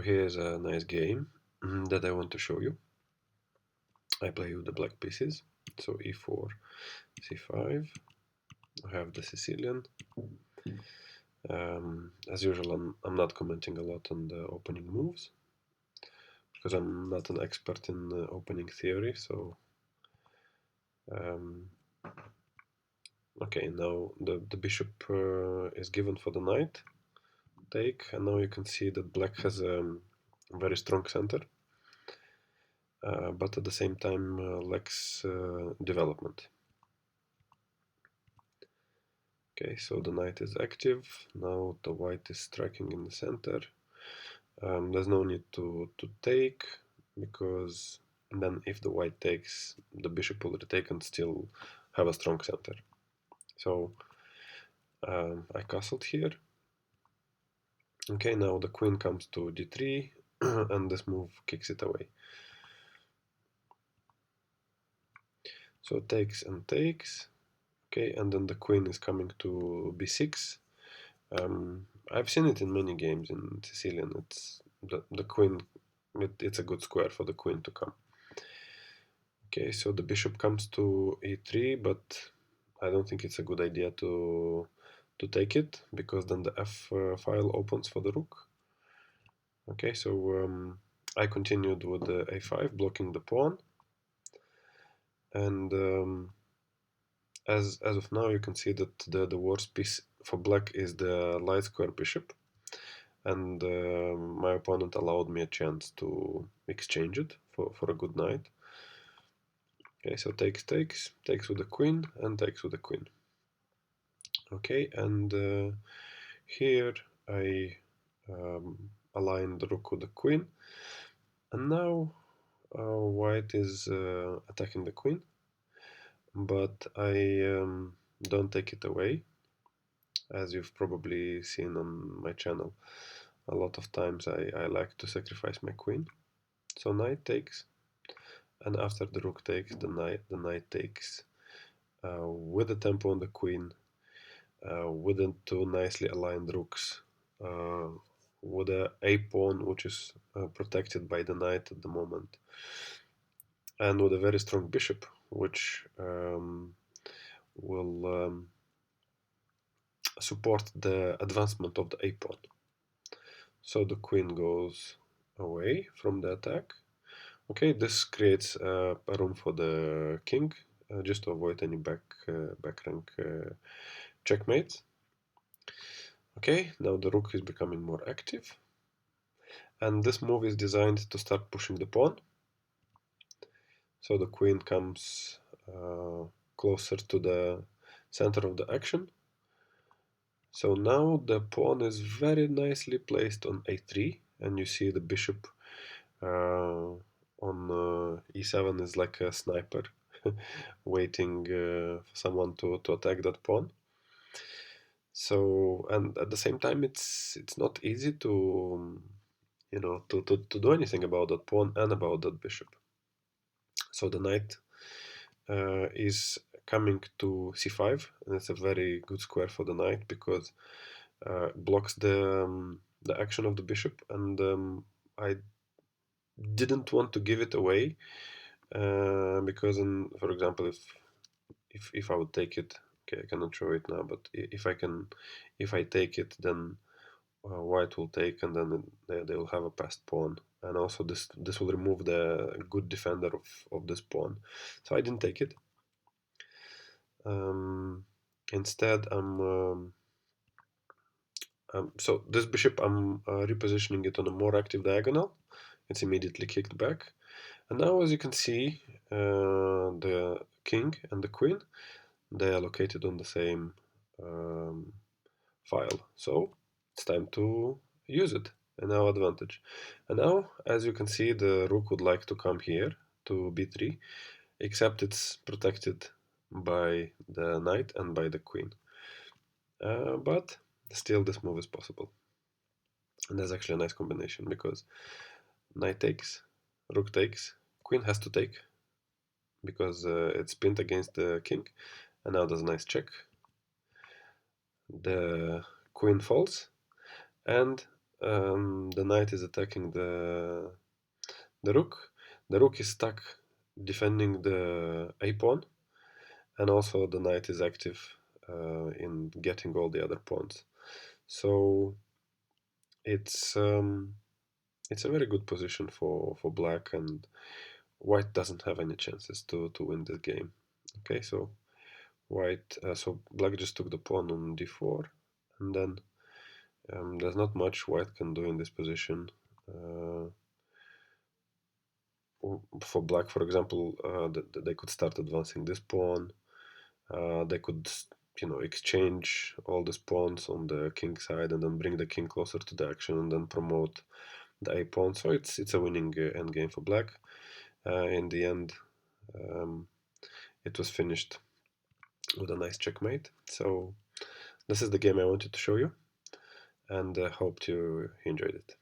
Here's a nice game that I want to show you. I play with the black pieces, so e4, c5. I have the Sicilian. As usual, I'm not commenting a lot on the opening moves because I'm not an expert in opening theory. So, okay, now the bishop is given for the knight take, and now you can see that black has a very strong center. But at the same time lacks development. Okay, so the knight is active. Now the white is striking in the center. There's no need to take, because then if the white takes, the bishop will retake and still have a strong center. So I castled here. Okay, now the queen comes to d3 and this move kicks it away. So takes and takes. Okay, and then the queen is coming to b6. I've seen it in many games in Sicilian. It's the queen. It's a good square for the queen to come. Okay, so the bishop comes to e3, but I don't think it's a good idea to take it, because then the f file opens for the rook. Okay, so I continued with the a5, blocking the pawn, and as of now you can see that the worst piece for black is the light square bishop, and my opponent allowed me a chance to exchange it for a good knight. Okay, so takes with the queen, and takes with the queen. Okay, and here I align the rook with the queen, and now white is attacking the queen, but I don't take it away. As you've probably seen on my channel, a lot of times I like to sacrifice my queen. So knight takes, and after the rook takes, the knight takes with the tempo on the queen, with the two nicely aligned rooks, with a pawn which is protected by the knight at the moment, and with a very strong bishop which will support the advancement of the a pawn. So the queen goes away from the attack. Okay, this creates a room for the king, just to avoid any back rank checkmates. Okay, now the rook is becoming more active, and this move is designed to start pushing the pawn. So the queen comes closer to the center of the action. So now the pawn is very nicely placed on a3, and you see the bishop on e7 is like a sniper waiting for someone to attack that pawn. So, and at the same time, it's not easy to to do anything about that pawn and about that bishop. So the knight is coming to c5, and it's a very good square for the knight because blocks the action of the bishop, and I didn't want to give it away because, for example, if I would take it, okay, I cannot show it now, but if I take it, then white will take, and then they will have a passed pawn, and also this will remove the good defender of this pawn. So I didn't take it. Instead, so this bishop, I'm repositioning it on a more active diagonal. It's immediately kicked back, and now, as you can see, the king and the queen, they are located on the same file. So it's time to use it in our advantage. And now, as you can see, the rook would like to come here to b3, except it's protected by the knight and by the queen. But still, this move is possible. And that's actually a nice combination, because knight takes, rook takes, queen has to take, because it's pinned against the king. And now there's a nice check. The queen falls, and The knight is attacking the rook. The rook is stuck defending the a pawn, and also the knight is active in getting all the other pawns. So it's a very good position for black, and white doesn't have any chances to win this game. Okay, so so black just took the pawn on d4, and then there's not much white can do in this position. For black, for example, they could start advancing this pawn. They could, exchange all these pawns on the king side and then bring the king closer to the action and then promote the a pawn. So it's a winning endgame for black. In the end, um, it was finished with a nice checkmate. So this is the game I wanted to show you, and I hope you enjoyed it.